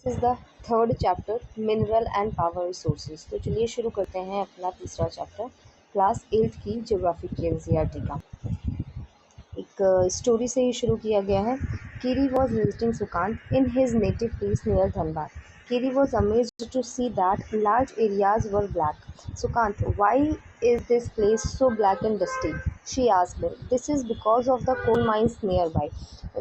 Is the third chapter mineral and power resources. तो चलिए शुरू करते हैं अपना तीसरा चैप्टर क्लास 8 की ज्योग्राफी की एनसीईआरटी का। एक स्टोरी से ही शुरू किया गया है। Kiri was visiting Sukant in his native place near Dhanbad. Kiri was amazed to see that large areas were black. Sukant, why is this place so black and dusty? She asked. This is because of the coal mines nearby.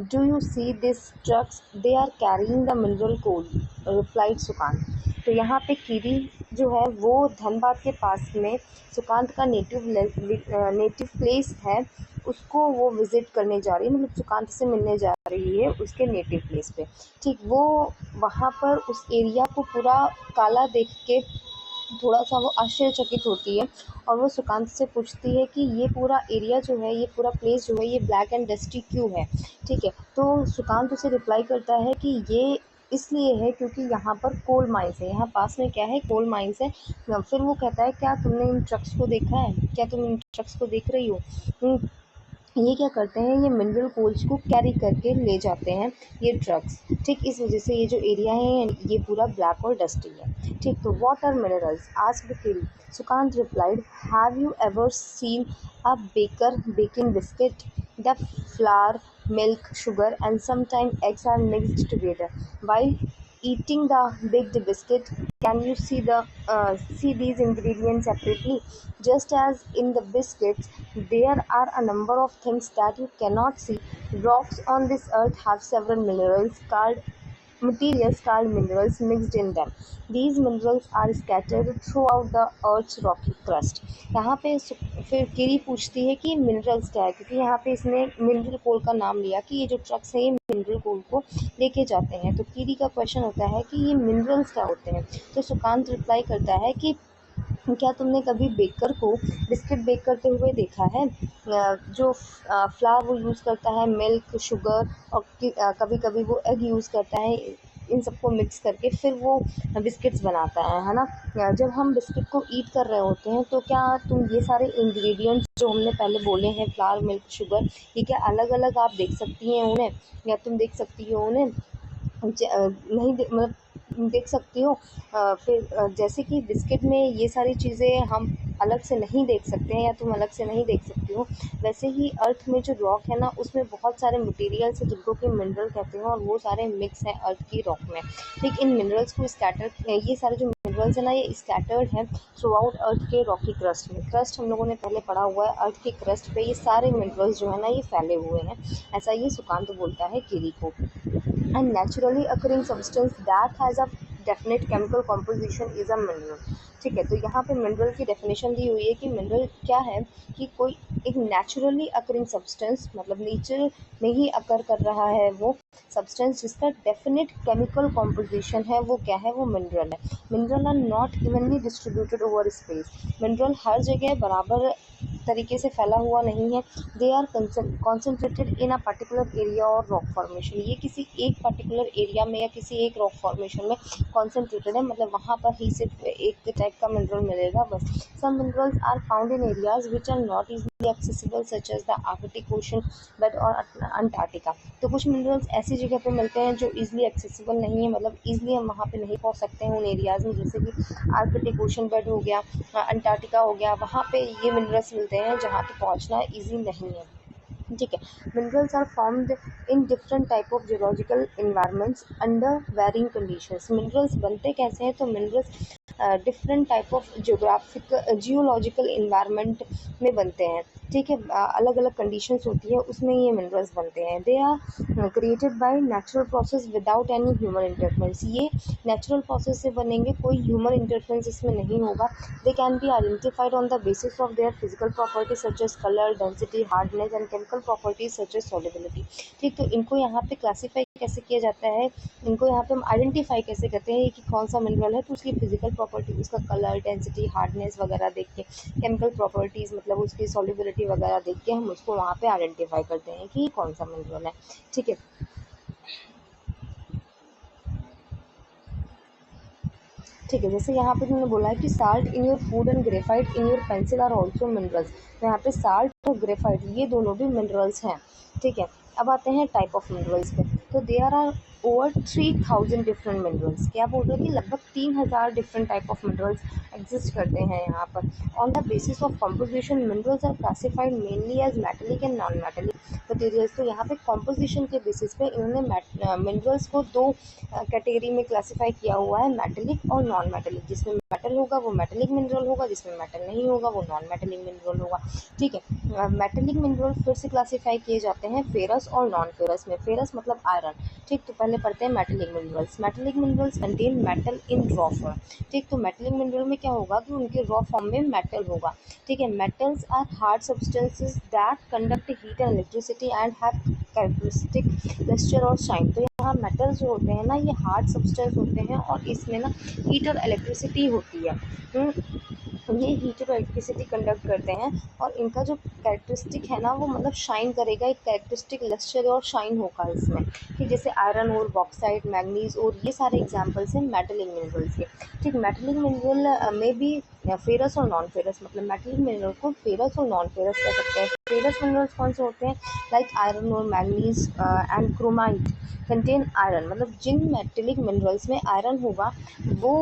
Do you see these trucks? They are carrying the mineral coal, replied Sukant. तो यहाँ पे कीरी जो है वो धनबाद के पास में सुकांत का नेटिव प्लेस है, उसको वो विज़िट करने जा रही है, मतलब सुकांत से मिलने जा रही है उसके नेटिव प्लेस पे। ठीक, वो वहाँ पर उस एरिया को पूरा काला देख के थोड़ा सा वो आश्चर्यचकित होती है और वो सुकांत से पूछती है कि ये पूरा एरिया जो है, ये पूरा प्लेस जो है, ये ब्लैक एंड डस्टी क्यों है। ठीक है, तो सुकांत उसे रिप्लाई करता है कि ये इसलिए है क्योंकि यहाँ पर कोल माइंस है, यहाँ पास में क्या है, कोल माइंस है। फिर वो कहता है क्या तुमने इन ट्रक्स को देखा है, क्या तुम इन ट्रक्स को देख रही हो? ये क्या करते हैं, ये मिनरल कोल्स को कैरी करके ले जाते हैं ये ट्रक्स। ठीक, इस वजह से ये जो एरिया है ये पूरा ब्लैक और डस्टी है। ठीक, तो what are minerals asked Kiri. Sukant replied, have you ever seen a baker baking biscuit? The flour, milk, sugar and sometimes eggs are mixed together. While eating the baked biscuit, can you see these ingredients separately? Just as in the biscuits, there are a number of things that you cannot see. Rocks on this earth have several materials called minerals mixed in them. These minerals are scattered throughout the earth's rocky crust. यहाँ पे फिर कीरी पूछती है कि minerals क्या है, क्योंकि यहाँ पे इसने मिनरल कोल का नाम लिया कि ये जो ट्रक्स हैं ये मिनरल कोल को लेके जाते हैं। तो कीरी का क्वेश्चन होता है कि ये मिनरल्स क्या होते हैं। तो सुकांत रिप्लाई करता है कि क्या तुमने कभी बेकर को बिस्किट बेक करते हुए देखा है? जो फ्लावर वो यूज़ करता है, मिल्क, शुगर और कभी कभी वो एग यूज़ करता है, इन सबको मिक्स करके फिर वो बिस्किट्स बनाता है ना। जब हम बिस्किट को ईट कर रहे होते हैं तो क्या तुम ये सारे इंग्रेडिएंट्स जो हमने पहले बोले हैं, फ्लावर, मिल्क, शुगर, ये क्या अलग अलग आप देख सकती हैं उन्हें, या तुम देख सकती हो उन्हें? नहीं मतलब देख सकती हो। फिर जैसे कि बिस्किट में ये सारी चीज़ें हम अलग से नहीं देख सकते हैं या तुम अलग से नहीं देख सकती हो, वैसे ही अर्थ में जो रॉक है ना, उसमें बहुत सारे मटेरियल्स हैं जिनको कि मिनरल कहते हैं और वो सारे मिक्स हैं अर्थ की रॉक में। ठीक, इन मिनरल्स को ये सारे जो मिनरल्स है ना, ये स्कैटर्ड हैं थ्रू आउट अर्थ के रॉकी क्रस्ट में। क्रस्ट हम लोगों ने पहले पढ़ा हुआ है, अर्थ के क्रस्ट पे ये सारे मिनरल्स जो है ना ये फैले हुए हैं, ऐसा ये सुकांत बोलता है कीरी को। And naturally occurring substance that has a definite chemical composition is a mineral. ठीक है, तो यहाँ पे मिनरल की डेफिनेशन दी हुई है कि मिनरल क्या है, कि कोई एक नेचुरली अकरिंग सब्सटेंस, मतलब नेचर में ही अकर कर रहा है वो सब्सटेंस जिसका डेफिनेट केमिकल कॉम्पोजिशन है, वो क्या है, वो मिनरल है। Mineral are not evenly distributed over space. Mineral हर जगह बराबर तरीके से फैला हुआ नहीं है। They are concentrated in a particular area और रॉक फॉर्मेशन। ये किसी एक पर्टिकुलर एरिया में या किसी एक रॉक फॉर्मेशन में कॉन्सेंट्रेटेड है, मतलब वहाँ पर ही सिर्फ एक टाइप का मिनरल मिलेगा बस। Some minerals are found in areas which are not easily accessible such as the Arctic ocean bed और अंटार्कटिका। तो कुछ मिनरल्स ऐसी जगह पे मिलते हैं जो ईजिली एक्सेसिबल नहीं है, मतलब ईजिली हम वहाँ पे नहीं पहुँच सकते हैं उन एरियाज़ में, जैसे कि आर्कटिक ओशन बेड हो गया, अंटार्कटिका हो गया, वहाँ पे ये मिनरल्स मिलते हैं जहाँ पे पहुँचना ईजी नहीं है। ठीक है, minerals are formed in different type of geological environments under varying conditions. Minerals बनते कैसे हैं? तो minerals different type of geological environment में बनते हैं। ठीक है, अलग अलग कंडीशंस होती है, उसमें ये मिनरल्स बनते हैं। They are created by natural process without any human interference. ये नेचुरल प्रोसेस से बनेंगे, कोई ह्यूमन इंटरफेरेंस इसमें नहीं होगा। They can be identified on the basis of their physical properties such as colour, density, hardness and chemical properties such as solubility. ठीक, तो इनको यहाँ पे क्लासीफाई कैसे किया जाता है, इनको यहाँ पे हम आइडेंटिफाई कैसे करते हैं कि कौन सा मिनरल है, तो उसकी फिजिकल प्रॉपर्टी, उसका कलर, डेंसिटी, हार्डनेस वगैरह देख के, केमिकल प्रॉपर्टीज़ मतलब उसकी सॉल्युबिलिटी वगैरह देख के हम उसको वहाँ पे आइडेंटिफाई करते हैं कि कौन सा मिनरल है। ठीक है, ठीक है, जैसे यहाँ पे तुमने बोला है कि salt in your food and graphite in your pencil are also minerals. तो यहाँ पे साल्ट और ग्रेफाइट ये दोनों भी मिनरल्स हैं। ठीक है, अब आते हैं टाइप ऑफ मिनरल्स पे। तो there are over 3000 different minerals. क्या बोल रहे हो कि लगभग 3000 different type of minerals exist करते हैं यहाँ पर। On the basis of composition minerals are classified mainly as metallic and non metallic materials. तो यहाँ पे कॉम्पोजिशन के बेसिस पे इन्होंने मिनरल्स को दो कैटेगरी में क्लासीफाई किया हुआ है, मेटेलिक और नॉन मेटेलिक। जिसमें मेटल होगा वो मेटेलिक मिनरल होगा, जिसमें मेटल नहीं होगा वो नॉन मेटेलिक मिनरल होगा। ठीक है, मेटेलिक मिनरल फिर से क्लासीफाई किए जाते हैं फेरस और नॉन फेरस में। फेरस मतलब आयरन। ठीक, तो पहले पढ़ते हैं metallic minerals. Metallic minerals contain metal इन रॉ फॉर्म। ठीक, तो मेटेलिक मिनरल में क्या होगा कि उनके रॉ फॉर्म में मेटल होगा। ठीक है, metals are hard substances that conduct heat and electricity and have characteristic lustre और शाइन। तो यहाँ मेटल्स जो होते हैं ना, ये हार्ड सब्सटेंस होते हैं और इसमें ना हीट और इलेक्ट्रिसिटी होती है। ये हीट और इलेक्ट्रिसिटी कंडक्ट करते हैं और इनका जो कैरेक्टरिस्टिक है ना, वो मतलब शाइन करेगा, एक कैरेक्टरिस्टिक लस्टर और शाइन होगा इसमें। ठीक, जैसे आयरन और बॉक्साइट, मैग्नीज और ये सारे एग्जांपल्स हैं मेटेलिक मिनरल्स के। ठीक, मेटेलिक मिनरल में भी फेरस और नॉन फेरस, मतलब मेटेलिक मिनरल को फेरस और नॉन फेरस कह सकते हैं। फेरस मिनरल्स कौन से होते हैं? लाइक आयरन और manganese and chromite contain iron. मतलब जिन मेटेलिक मिनरल्स में आयरन होगा वो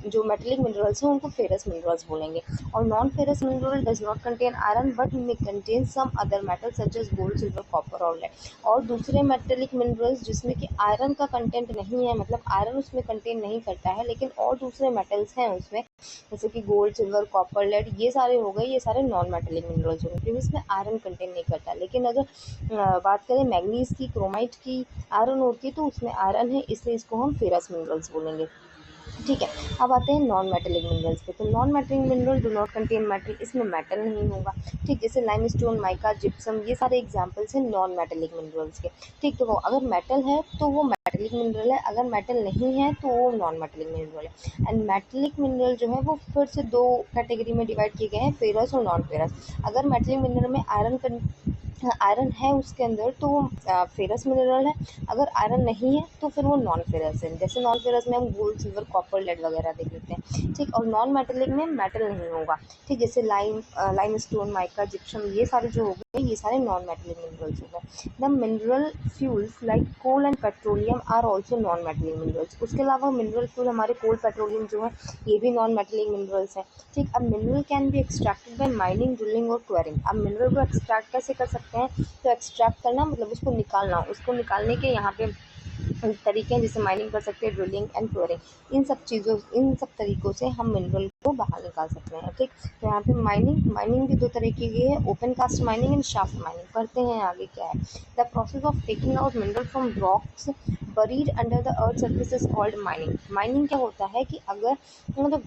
जो मेटेलिक मिनरल्स हैं उनको फेरस मिनरल्स बोलेंगे। और non ferrous mineral does not contain iron but may contain some other metal such as gold, silver, copper और लेड। और दूसरे मेटेलिक मिनरल्स जिसमें कि आयरन का कंटेंट नहीं है, मतलब आयरन उसमें कंटेन नहीं करता है, लेकिन और दूसरे मेटल्स हैं उसमें, जैसे कि गोल्ड, सिल्वर, कॉपर, लेड, ये सारे हो गए, ये सारे नॉन मेटेलिक मिनरल्स हो गए क्योंकि इसमें आयरन कंटेन नहीं करता। लेकिन अगर बात करें मैग्नीज की, क्रोमाइट की, आयरन ओर की, तो उसमें आयरन है, इसलिए इसको हम फेरस मिनरल्स बोलेंगे। ठीक है, अब आते हैं नॉन मेटेलिक मिनरल्स पे। तो non metallic mineral do not contain metal, इसमें मेटल नहीं होगा। ठीक, जैसे लाइमस्टोन, माइका, जिप्सम, ये सारे एग्जांपल्स हैं नॉन मेटेलिक मिनरल्स के। ठीक, तो वो अगर मेटल है तो वो मेटेलिक मिनरल है, अगर मेटल नहीं है तो वो नॉन मेटेलिक मिनरल है। एंड मेटेलिक मिनरल जो है वो फिर से दो कैटेगरी में डिवाइड किए गए हैं, फेरस और नॉन फेरस। अगर मेटेलिक मिनरल में आयरन है उसके अंदर तो वो फेरस मिनरल है, अगर आयरन नहीं है तो फिर वो नॉन फेरस है। जैसे नॉन फेरस में हम गोल्ड, सिल्वर, कॉपर, लेड वगैरह देख लेते हैं। ठीक, और नॉन मेटेलिक में मेटल नहीं होगा। ठीक, जैसे लाइमस्टोन, माइका, जिप्सम, ये सारे जो हो गए ये सारे नॉन मेटेलिक मिनरल्स हो गए। The mineral fuels like coal and petroleum are also non metallic minerals. उसके अलावा मिनरल फ्यूल हमारे कोल, पेट्रोलियम जो है ये भी नॉन मेटेलिक मिनरल्स हैं। ठीक, अब mineral can be extracted bye mining, drilling और क्वेरिंग। अब मिनरल को एक्सट्रैक्ट कैसे कर सकते हैं? तो एक्सट्रैक्ट करना मतलब उसको निकालना, उसको निकालने के यहाँ पे तरीके हैं, जैसे माइनिंग कर सकते हैं, ड्रिलिंग एंड क्वेरिंग। इन सब तरीकों से हम मिनरल को बाहर निकाल सकते हैं। ठीक, तो यहाँ पे माइनिंग भी दो तरीके की है, open cast mining and shaft mining. करते हैं आगे क्या है। The process of taking out mineral from rocks buried under the earth surface is called mining. Mining क्या होता है कि अगर मतलब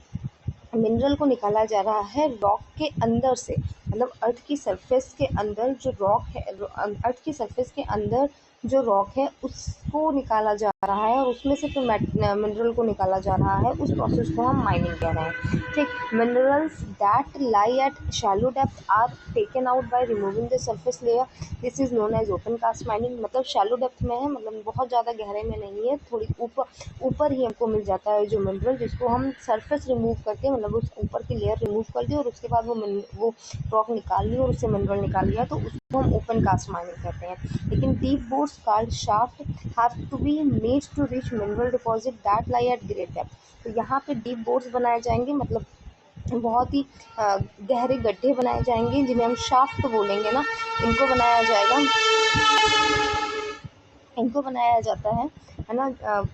मिनरल को निकाला जा रहा है रॉक के अंदर से, मतलब अर्थ की सरफेस के अंदर जो रॉक है, अर्थ की सरफेस के अंदर जो रॉक है उसको निकाला जा रहा है और उसमें से फिर मिनरल को निकाला जा रहा है, उस प्रोसेस को हम माइनिंग कह रहे हैं। ठीक, minerals that lie at shallow depth are taken out by removing the surface layer, this is known as open cast mining. मतलब शैलो डेप्थ में है, मतलब बहुत ज़्यादा गहरे में नहीं है, थोड़ी ऊपर ही हमको मिल जाता है जो मिनरल, जिसको हम सरफेस रिमूव करके मतलब उस ऊपर की लेयर रिमूव कर दी और उसके बाद वो रॉक निकाल ली और उससे मिनरल निकाल लिया, तो उसको हम ओपन कास्ट माइनिंग करते हैं। लेकिन deep bores called shaft have to be made to reach mineral deposit that lie at great depth. तो यहाँ पे डीप बोर्स बनाए जाएंगे, मतलब बहुत ही गहरे गड्ढे बनाए जाएंगे जिन्हें हम शाफ्ट बोलेंगे ना, इनको बनाया जाएगा, इनको बनाया जाता है ना,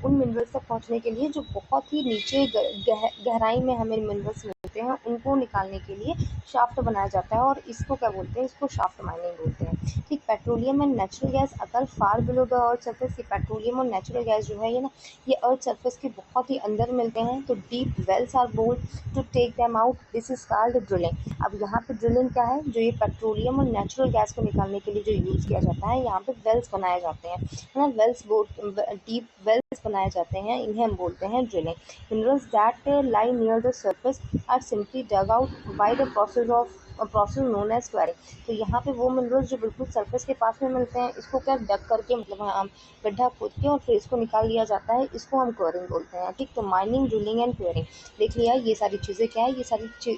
उन मिनरल्स तक पहुंचने के लिए जो बहुत ही नीचे गहराई में हमें मिनरल्स मिलते हैं, उनको निकालने के लिए शाफ्ट बनाया जाता है और इसको क्या बोलते हैं? इसको शाफ्ट माइनिंग बोलते हैं। ठीक, पेट्रोलियम एंड नेचुरल गैस अगर फार below the earth surface. Petroleum और नेचुरल गैस जो है ये ना, ये अर्थ सरफेस के बहुत ही अंदर मिलते हैं, तो deep wells are bored to take them out, this is called drilling. अब यहाँ पे ड्रिलिंग क्या है? जो ये पेट्रोलियम और नेचुरल गैस को निकालने के लिए जो यूज़ किया जाता है, यहाँ पे वेल्स बनाए जाते हैं, है ना, डीप वेल्स बनाए जाते हैं, इन्हें हम बोलते हैं drilling. Minerals that lie near the surface are simply dug out by the process known as quarrying. तो यहाँ पे वो मिनरल्स जो बिल्कुल सरफेस के पास में मिलते हैं, इसको क्या डग करके, मतलब हम गड्ढा खोद के और फिर इसको निकाल लिया जाता है, इसको हम क्वेरिंग बोलते हैं। ठीक, तो माइनिंग, ड्रिलिंग एंड क्वेरिंग देख लिया, ये सारी चीज़ें क्या है,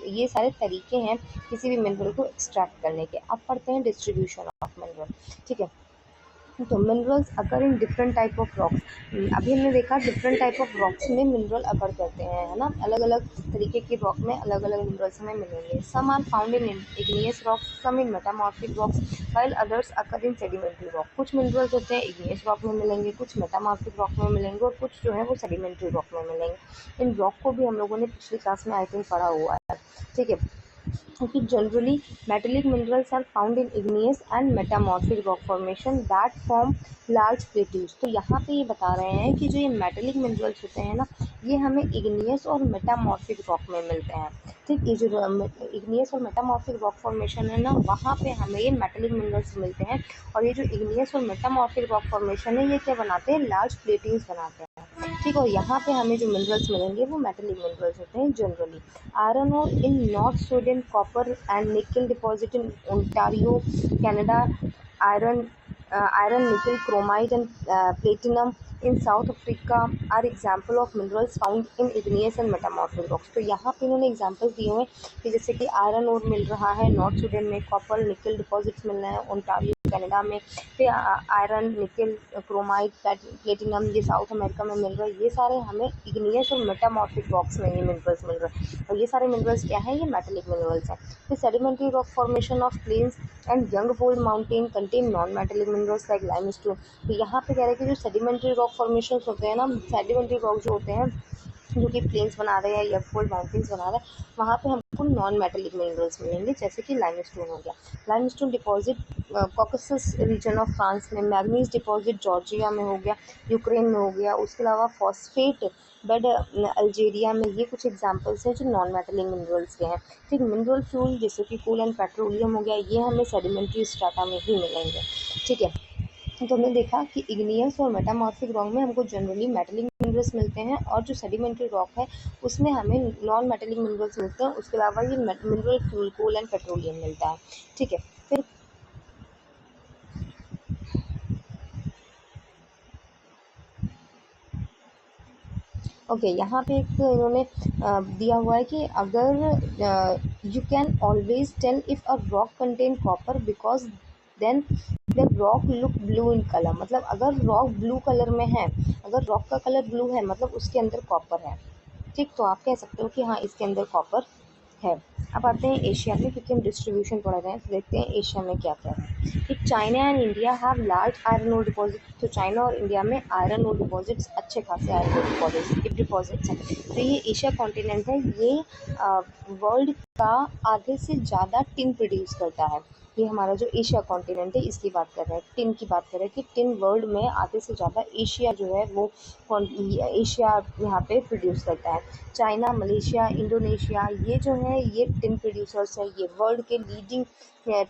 ये सारे तरीके हैं किसी भी मिनरल को एक्सट्रैक्ट करने के। अब पढ़ते हैं डिस्ट्रीब्यूशन ऑफ मिनरल। ठीक है, तो minerals occur in different type of rocks. अभी हमने देखा डिफरेंट टाइप ऑफ रॉक्स में मिनरल अकर करते हैं, है ना, अलग अलग तरीके के रॉक में अलग अलग मिनरल्स हमें मिलेंगे। Some are found in igneous rocks, some in metamorphic rocks, while others occur in sedimentary rock. कुछ मिनरल्स होते हैं इग्नियस रॉक में मिलेंगे, कुछ मेटामॉर्फिक रॉक में मिलेंगे और कुछ जो है वो सेडिमेंट्री रॉक में मिलेंगे। इन रॉक को भी हम लोगों ने पिछली क्लास में आई थिंक पढ़ा हुआ है, ठीक है। क्योंकि generally metallic minerals are found in igneous and metamorphic rock formation that form large plateaus. तो यहाँ पे ये बता रहे हैं कि जो ये मेटेलिक मिनरल्स होते हैं ना, ये हमें इग्नियस और मेटामॉर्फिक रॉक में मिलते हैं, ठीक। ये जो इग्नियस और मेटामॉर्फिक रॉक फॉर्मेशन है ना, वहाँ पे हमें ये मेटेलिक मिनरल्स मिलते हैं। और ये जो इग्नियस और मेटामॉर्फिक रॉक फॉर्मेशन है, ये क्या बनाते हैं, लार्ज प्लेट्यूज बनाते हैं, ठीक। और यहाँ पे हमें जो मिनरल्स मिलेंगे वो मेटेलिक मिनरल्स होते हैं generally. Iron ore in North Sweden, copper and nickel deposit in Ontario, Canada, iron, iron, nickel, chromite and platinum in South Africa are example of minerals found in igneous and metamorphic rocks। तो यहाँ पे इन्होंने example दिए हुए हैं कि जैसे कि आयरन ओर मिल रहा है नॉर्थ स्वीडन में, कॉपर निकल डिपॉजिट्स मिल रहे हैं ओंटारियो कनाडा में, फिर आयरन निकल क्रोमाइट प्लेटिनम ये साउथ अमेरिका में मिल रहा है। ये सारे हमें इग्नियस और मेटामॉर्फिक रॉक्स में ये मिनरल्स मिल रहे हैं, और ये सारे मिनरल्स क्या हैं, ये मेटेलिक मिनरल्स हैं। फिर sedimentary rock formation of plains and young fold mountain contain non metallic minerals like limestone. तो यहाँ पे कह रहे हैं कि जो सेडिमेंट्री रॉक फॉर्मेशन होते हैं ना, सेडिमेंट्री रॉक जो होते हैं जो कि प्लेन्स बना रहे हैं या फोल्ड माउंटेन्स बना रहे हैं, वहाँ पे हमको नॉन मेटेलिक मिनरल्स मिलेंगे, जैसे कि लाइमस्टोन हो गया। Limestone deposit Caucasus region of France में, मैग्नीज डिपॉजिट जॉर्जिया में हो गया, यूक्रेन में हो गया। उसके अलावा फॉस्फेट बेड अल्जीरिया में। ये कुछ एग्जांपल्स हैं जो नॉन मेटेलिक मिनरल्स के हैं, ठीक। मिनरल फ्यूल जैसे कि कोल एंड पेट्रोलियम हो गया, ये हमें सेडिमेंट्री स्ट्राटा में ही मिलेंगे, ठीक है। तो हमने देखा कि इग्नियस और मेटामॉर्फिक रॉक में हमको जनरली मेटेलिक मिनरल्स मिलते हैं, और जो सेडिमेंट्री रॉक है उसमें हमें नॉन मेटेलिक मिनरल्स मिलते हैं। उसके अलावा ये mineral fuel coal and petroleum मिलता है, ठीक है। फिर ओके, यहाँ पे एक इन्होंने दिया हुआ है कि अगर you can always tell if a rock contain copper because then the rock look blue in colour. मतलब अगर रॉक ब्लू कलर में है, अगर रॉक का कलर ब्लू है मतलब उसके अंदर कॉपर है, ठीक। तो आप कह सकते हो कि हाँ इसके अंदर कॉपर है। अब आते हैं एशिया में, क्योंकि हम डिस्ट्रीब्यूशन पढ़ रहे हैं, तो देखते हैं एशिया में क्या क्या है, ठीक। China and India have large iron ore deposit. तो चाइना और इंडिया में आयरन ओर डिपॉजिट्स, अच्छे खासे आयरन ओर डिपॉजिट्स हैं। तो ये एशिया कॉन्टिनेंट है, ये वर्ल्ड का आधे से ज़्यादा टिन प्रोड्यूस करता है। ये हमारा जो एशिया कॉन्टिनेंट है इसकी बात कर रहे हैं, टिन की बात कर रहे हैं कि टिन वर्ल्ड में आधे से ज़्यादा एशिया जो है वो एशिया यहाँ पे प्रोड्यूस करता है। चाइना, मलेशिया, इंडोनेशिया, ये जो है ये टिन प्रोड्यूसर्स है, ये वर्ल्ड के लीडिंग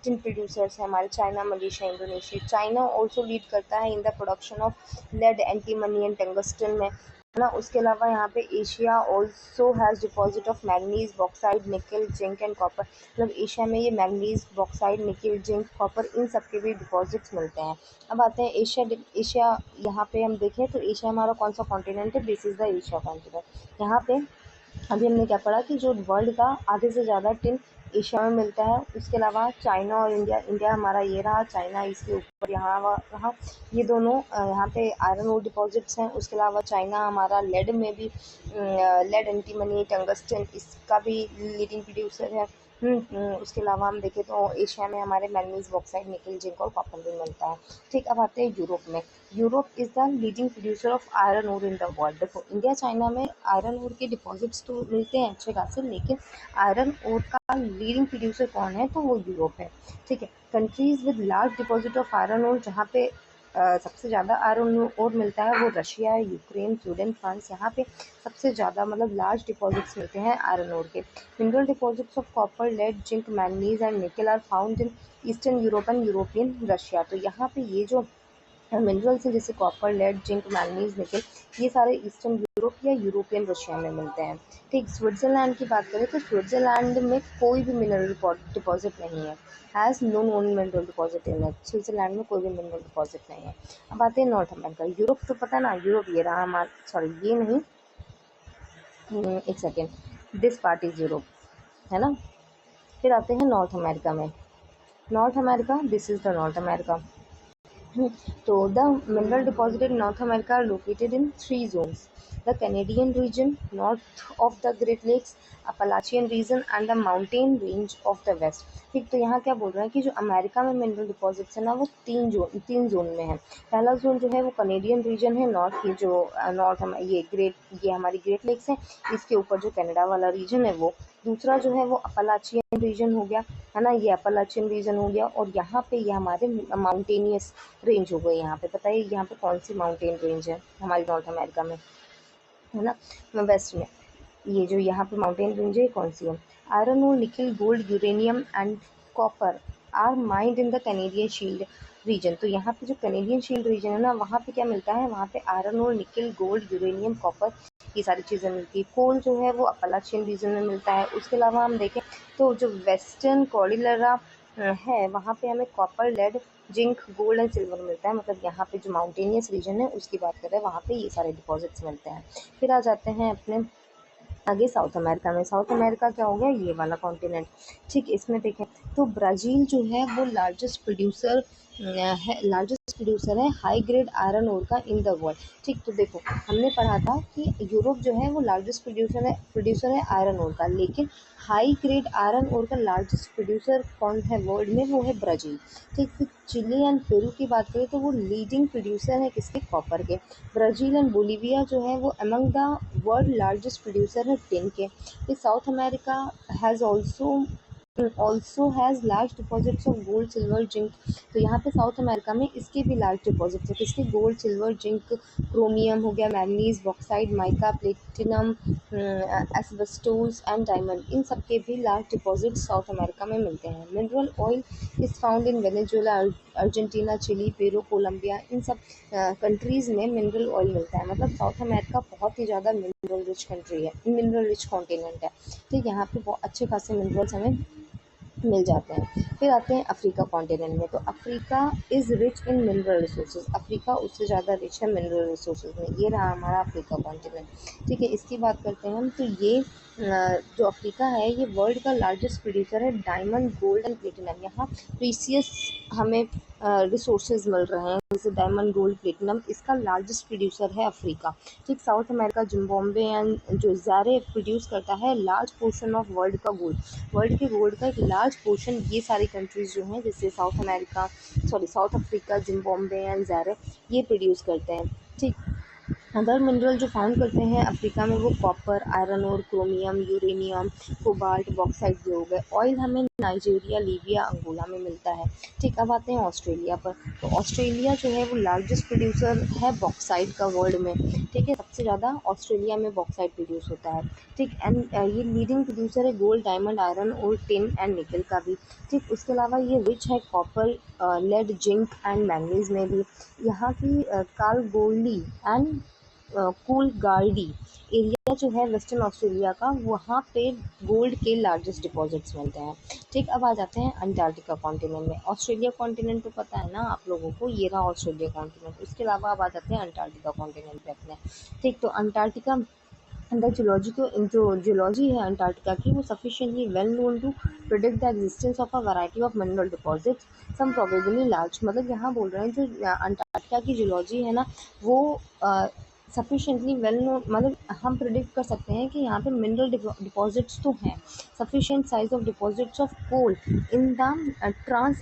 टिन प्रोड्यूसर्स हैं हमारे, China, Malaysia, Indonesia. China also lead करता है in the production of lead, antimony and tungsten में, है ना। उसके अलावा यहाँ पे Asia also has deposit of manganese, bauxite, nickel, zinc and copper. मतलब एशिया में ये manganese, bauxite, nickel, zinc, copper इन सब के भी डिपॉजिट्स मिलते हैं। अब आते हैं एशिया यहाँ पे हम देखें तो एशिया हमारा कौन सा कॉन्टिनेंट है, this is the Asia continent. यहाँ पे अभी हमने क्या पढ़ा कि जो वर्ल्ड का आधे से ज़्यादा टिन एशिया में मिलता है। उसके अलावा चाइना और इंडिया, इंडिया हमारा ये रहा, चाइना इसके ऊपर यहाँ रहा, ये दोनों यहाँ पे आयरन ओर डिपॉजिट्स हैं। उसके अलावा चाइना हमारा लेड में भी, लेड, एंटीमनी, टंगस्टन इसका भी लीडिंग प्रोड्यूसर है। उसके अलावा हम देखें तो एशिया में हमारे मैग्नीज, बॉक्साइड, निकल, जिंक और कॉपर भी मिलता है, ठीक। अब आते हैं यूरोप में। Europe is the leading producer of iron ore in the world. देखो इंडिया चाइना में आयरन ओर के डिपॉजिट्स तो मिलते हैं अच्छे खासे, लेकिन आयरन ओर का लीडिंग प्रोड्यूसर कौन है, तो वो यूरोप है, ठीक है। Countries with large deposit of iron ore, जहाँ पे सबसे ज़्यादा आयरन ओर मिलता है वो रशिया है, यूक्रेन, स्वीडन, फ्रांस। यहाँ पे सबसे ज़्यादा मतलब लार्ज डिपॉजिट्स मिलते हैं आयरन ओर के। Mineral deposits of copper, lead, zinc, manganese and nickel are found in eastern Europe and European Russia. तो यहाँ पे ये जो मिनरल्स हैं जैसे कॉपर, लेड, जिंक, मैंगनीज, निकल, ये सारे ईस्टर्न यूरोप या यूरोपियन रशिया में मिलते हैं, ठीक। स्विट्ज़रलैंड की बात करें तो स्विट्ज़रलैंड में कोई भी मिनरल डिपॉजिट नहीं है, has no known mineral deposit in it. Switzerland में कोई भी मिनरल डिपॉजिट नहीं है। अब आते हैं नॉर्थ अमेरिका, यूरोप तो पता ना, यूरोप ये रहा हमारा, सॉरी ये नहीं, एक second, this part is Europe, है ना। फिर आते हैं नॉर्थ अमेरिका में। North America, this is the north America. तो the mineral deposit in North America are located in 3 zones: the Canadian region, north of the Great Lakes, Appalachian region and the mountain range of the west। ठीक, तो यहाँ क्या बोल रहे हैं कि जो अमेरिका में मिनरल डिपॉजिट्स है ना, वो तीन जोन में है। पहला जोन जो है वो कनेडियन रीजन है, नॉर्थ की जो नॉर्थ ये हमारी ग्रेट लेक्स है, इसके ऊपर जो कनाडा वाला रीजन है वो। दूसरा जो है वो अपलाचियन रीजन हो गया, है ना, ये अपलाचियन रीजन हो गया। और यहाँ पे ये हमारे माउंटेनियस रेंज हो गई। यहाँ पे बताइए यहाँ पे कौन सी माउंटेन रेंज है हमारी नॉर्थ अमेरिका में, है ना, वेस्ट में। ये जो यहाँ पे माउंटेन रेंज है कौन सी है? आयरन और nickel, gold, uranium and copper are mined in the Canadian shield region. तो यहाँ पे जो कैनेडियन शील्ड रीजन है ना, वहाँ पे क्या मिलता है? वहाँ पे आयरन और निकल, गोल्ड, यूरेनियम, कॉपर, ये सारी चीज़ें मिलती है। कोल जो है वो अपलाचियन रीजन में मिलता है। उसके अलावा हम देखें तो जो वेस्टर्न कॉर्डिलरा है, वहाँ पे हमें copper, lead, zinc, gold and silver मिलता है। मतलब यहाँ पे जो माउंटेनियस रीजन है उसकी बात कर रहे हैं, वहाँ पे ये सारे डिपॉजिट्स मिलते हैं। फिर आ जाते हैं अपने आगे साउथ अमेरिका में। साउथ अमेरिका क्या हो गया? ये वाला कॉन्टिनेंट। ठीक, इसमें देखें तो ब्राज़ील जो है वो लार्जेस्ट प्रोड्यूसर है हाई ग्रेड आयरन ओर का इन द वर्ल्ड। ठीक, तो देखो हमने पढ़ा था कि यूरोप जो है वो लार्जेस्ट प्रोड्यूसर है आयरन ओर का, लेकिन हाई ग्रेड आयरन ओर का लार्जेस्ट प्रोड्यूसर कौन है वर्ल्ड में? वो है ब्राज़ील। ठीक, फिर चिली एंड पेरू की बात करें तो वो लीडिंग प्रोड्यूसर है किसके? कॉपर के। ब्राज़ील एंड बोलिविया जो है वो among the world largest producer है टिन के। ये south America has also has large deposits of gold, silver, zinc. तो यहाँ पे साउथ अमेरिका में इसके भी लार्ज डिपॉजिट्स है किसके? गोल्ड, सिल्वर, जिंक, क्रोमियम हो गया, manganese, bauxite, mica, platinum, asbestos and diamond, इन सब के भी लार्ज डिपॉजिट्स साउथ अमेरिका में मिलते हैं। Mineral oil is found in Venezuela, Argentina, Chile, Peru, Colombia, इन सब कंट्रीज़ में मिनरल ऑयल मिलता है। मतलब साउथ अमेरिका बहुत ही ज़्यादा मिनरल रिच कंट्री है, मिनरल रिच कॉन्टिनेंट है। ठीक, यहाँ पे बहुत अच्छे खासे मिनरल्स हमें मिल जाते हैं। फिर आते हैं अफ्रीका कॉन्टिनेंट में। तो Africa is rich in mineral resources. Africa उससे ज़्यादा रिच है मिनरल रिसोर्सेज में। ये रहा हमारा अफ्रीका कॉन्टिनेंट। ठीक है, इसकी बात करते हैं हम। तो ये जो अफ्रीका है ये वर्ल्ड का लार्जेस्ट प्रोड्यूसर है डायमंड, गोल्ड एंड प्लेटिनम। यहाँ प्रीसियस हमें रिसोर्सेज मिल रहे हैं जैसे डायमंड, गोल्ड, प्लेटिनम। इसका लार्जेस्ट प्रोड्यूसर है अफ्रीका। ठीक, साउथ अमेरिका, जिम्बाब्वे एंड जो ज़ारे प्रोड्यूस करता है लार्ज पोर्शन ऑफ वर्ल्ड का गोल्ड। वर्ल्ड के गोल्ड का एक लार्ज पोर्शन ये सारी कंट्रीज़ जो हैं जैसे साउथ अफ्रीका, जिम्बाब्वे एंड ज़ारे, ये प्रोड्यूस करते हैं। ठीक, अदर मिनरल जो फाउंड करते हैं अफ्रीका में वो कॉपर, आयरन और क्रोमियम, यूरेनियम, कोबाल्ट, बॉक्साइट भी हो गए। ऑयल हमें नाइजीरिया, लीबिया, अंगोला में मिलता है। ठीक, अब आते हैं ऑस्ट्रेलिया पर। तो ऑस्ट्रेलिया जो है वो लार्जेस्ट प्रोड्यूसर है बॉक्साइट का वर्ल्ड में। ठीक है, सबसे ज़्यादा ऑस्ट्रेलिया में बॉक्साइट प्रोड्यूस होता है। ठीक, एंड ये लीडिंग प्रोड्यूसर है गोल्ड, डायमंड, आयरन और टिन एंड निकल का भी। ठीक, उसके अलावा ये रिच है copper, lead, zinc and manganese में भी। यहाँ की कालगोली एंड कूलगार्डी एरिया जो है वेस्टर्न ऑस्ट्रेलिया का, वहाँ पे गोल्ड के लार्जेस्ट डिपॉजिट्स मिलते हैं। ठीक, अब आ जाते हैं अंटार्कटिका कॉन्टिनेंट में। ऑस्ट्रेलिया कॉन्टिनेंट तो पता है ना आप लोगों को, ये रहा ऑस्ट्रेलिया कॉन्टिनेंट। उसके अलावा अब आ जाते हैं अंटार्कटिका कॉन्टिनेंट पे अपने। ठीक, तो अंटार्कटिका द जो जियोलॉजी है अंटार्कटिका की वो sufficiently well known to predict the existence of a variety of mineral deposits some probably large. मतलब यहाँ बोल रहे हैं जो अंटार्कटिका की जियोलॉजी है ना, वो सफिशिएंटली वेल नोन, मतलब हम प्रिडिक्ट कर सकते हैं कि यहाँ पे मिनरल डिपॉजिट्स तो हैं। Sufficient size of deposits of coal in the trans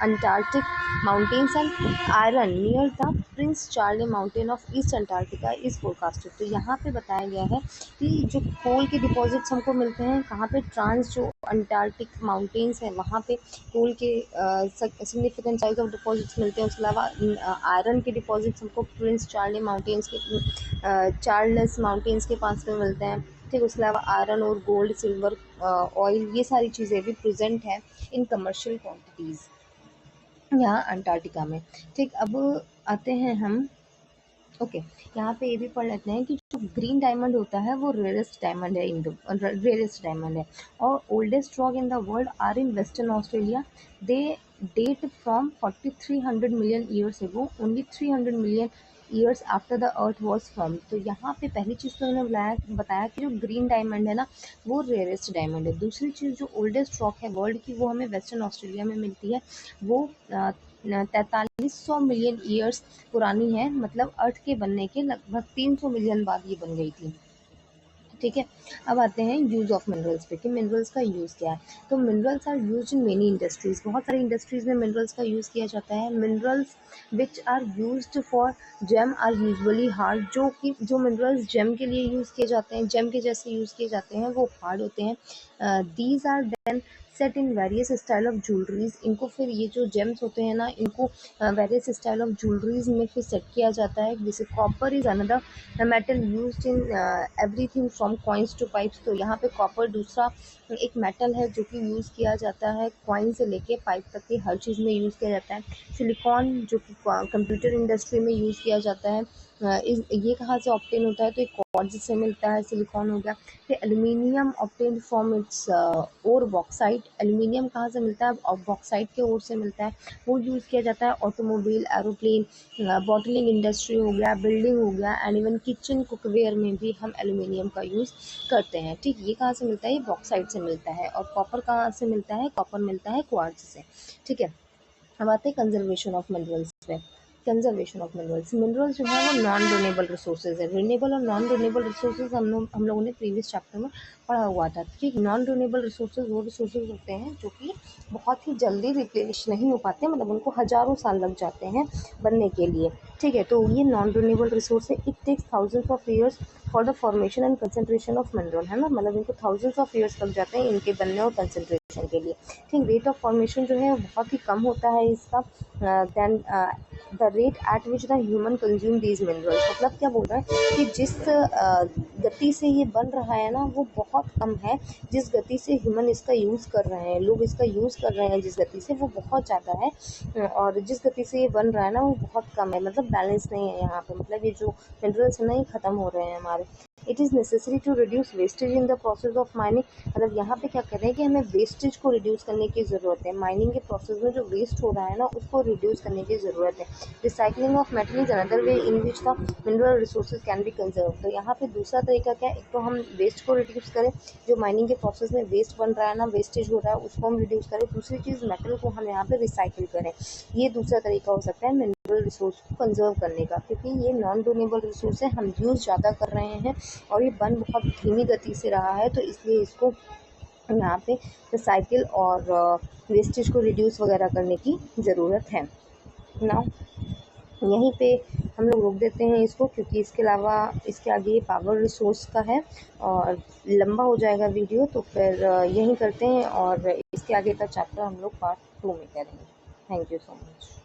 Antarctic mountains and iron near the Prince Charles mountain of east Antarctica is forecasted. तो यहाँ पे बताया गया है कि जो कोल के डिपॉजिट्स हमको मिलते हैं कहाँ पे? ट्रांस जो अंटार्कटिक माउंटेन्स हैं वहाँ पे कोल के सिग्निफिकेंट साइज ऑफ डिपॉजिट्स मिलते हैं। उसके अलावा आयरन के डिपॉजिट्स हमको प्रिंस चार्ले माउंटेन्स के चार्ल्स माउंटेन्स के पास में मिलते हैं। ठीक, उसके अलावा आयरन और गोल्ड, सिल्वर, ऑयल, ये सारी चीज़ें भी प्रेजेंट हैं इन कमर्शियल क्वांटिटीज़ यहाँ अंटार्कटिका में। ठीक, अब आते हैं हम ओके यहाँ पे ये भी पढ़ लेते हैं कि जो ग्रीन डायमंड होता है वो रेयरेस्ट डायमंड है और oldest rock in the world are in Western Australia. They date from 4300 million years ago, only 300 million years after the earth was form. तो यहाँ पे पहली चीज़ तो उन्होंने बताया कि जो ग्रीन डायमंड है ना वो रेयरेस्ट डायमंड है। दूसरी चीज़ जो ओल्डेस्ट रॉक है वर्ल्ड की वो हमें वेस्टर्न ऑस्ट्रेलिया में मिलती है, वो 4300 मिलियन ईयर्स पुरानी है, मतलब अर्थ के बनने के लगभग 300 मिलियन बाद ये बन गई थी। ठीक है, अब आते हैं यूज़ ऑफ मिनरल्स पे कि मिनरल्स का यूज़ क्या है। तो minerals are used in many industries, बहुत सारी इंडस्ट्रीज़ में मिनरल्स का यूज़ किया जाता है। Minerals which are used for gem are usually hard, जो मिनरल्स जेम के लिए यूज़ किए जाते हैं, जेम के जैसे यूज़ किए जाते हैं, वो हार्ड होते हैं। These are then set in various style of jewelleries, इनको फिर ये जो जेम्स होते हैं ना, इनको वेरियस स्टाइल ऑफ ज्वेलरीज में फिर सेट किया जाता है। जैसे copper is another metal used in everything from coins to pipes, तो यहाँ पे कॉपर दूसरा एक मेटल है जो कि यूज़ किया जाता है कॉइन से लेके पाइप तक की हर चीज़ में यूज़ किया जाता है। सिलिकॉन जो कि कंप्यूटर इंडस्ट्री में यूज़ किया जाता है, ये कहाँ से ऑब्टेन होता है, तो एक क्वार्ट्ज से मिलता है, सिलिकॉन हो गया। फिर aluminium obtain from its ore bauxite, aluminium कहाँ से मिलता है, और बॉक्साइट के ओर से मिलता है, वो यूज़ किया जाता है ऑटोमोबाइल, एरोप्लेन, बॉटलिंग इंडस्ट्री हो गया, बिल्डिंग हो गया, एंड इवन किचन कुकवेयर में भी हम एल्यूमिनियम का यूज़ करते हैं। ठीक, ये कहाँ से मिलता है, ये बॉक्साइट से मिलता है। और कॉपर कहाँ से मिलता है, कॉपर मिलता है क्वार्ट्ज से। ठीक है, अब आते हैं कंजर्वेशन ऑफ मिनरल्स पे। कंजर्वेशन ऑफ मिनरल्स, मिनरल्स जो है वो नॉन रिन्यूएबल रिसोर्सेज है। रिन्यूएबल और नॉन रिन्यूएबल रिसोर्सेज हम लोगों ने प्रीवियस चैप्टर में पढ़ा हुआ था। ठीक, नॉन रिन्यूएबल रिसोर्सेज वो रिसोर्सेज होते हैं जो कि बहुत ही जल्दी रिप्लेनिश नहीं हो पाते, मतलब उनको हज़ारों साल लग जाते हैं बनने के लिए। ठीक है, तो ये नॉन रिन्यूएबल रिसोर्स है। It takes thousands of years for the formation and concentration of mineral, है ना, मतलब इनको थाउजेंड्स ऑफ ईयर्स लग जाते हैं इनके बनने और कंसंट्रेशन के लिए। ठीक, रेट ऑफ फॉर्मेशन जो है वो बहुत ही कम होता है इसका। Then the rate at which the human consume these minerals, मतलब क्या बोल रहा है कि जिस गति से ये बन रहा है ना वो बहुत कम है, जिस गति से ह्यूमन इसका यूज़ कर रहे हैं, लोग इसका यूज़ कर रहे हैं जिस गति से, वो बहुत ज़्यादा है। और जिस गति से ये बन रहा है ना वो बहुत कम है, मतलब बैलेंस नहीं है यहाँ पे, मतलब ये जो मिनरल्स है ना ये ख़त्म हो रहे हैं हमारे। It is necessary to reduce wastage in the process of mining, मतलब यहाँ पे क्या कर रहे हैं कि हमें वेस्टेज को रिड्यूस करने की ज़रूरत है। माइनिंग के प्रोसेस में जो वेस्ट हो रहा है ना उसको रिड्यूस करने की ज़रूरत है। Recycling of metal is another way in which the mineral resources can be conserve, तो यहाँ पे दूसरा तरीका क्या है, एक तो हम वेस्ट को रिड्यूस करें, जो माइनिंग के प्रोसेस में वेस्ट बन रहा है ना, वेस्टेज हो रहा है, उसको हम रिड्यूस करें। दूसरी चीज़ मेटल को हम यहाँ पे रिसाइकिल करें, ये दूसरा तरीका हो सकता है मिनरल रिसोर्स को कंजर्व करने का, क्योंकि ये नॉन रिन्यूएबल रिसोर्स है, हम यूज़ ज़्यादा कर रहे हैं और ये बन बहुत धीमी गति से रहा है, तो इसलिए इसको यहाँ पे रिसाइकिल और वेस्टेज को रिड्यूस वगैरह करने की ज़रूरत है ना। यहीं पे हम लोग रोक देते हैं इसको, क्योंकि इसके अलावा इसके आगे ये पावर रिसोर्स का है और लंबा हो जाएगा वीडियो, तो फिर यहीं करते हैं और इसके आगे का चैप्टर हम लोग पार्ट 2 में करेंगे। Thank you so much.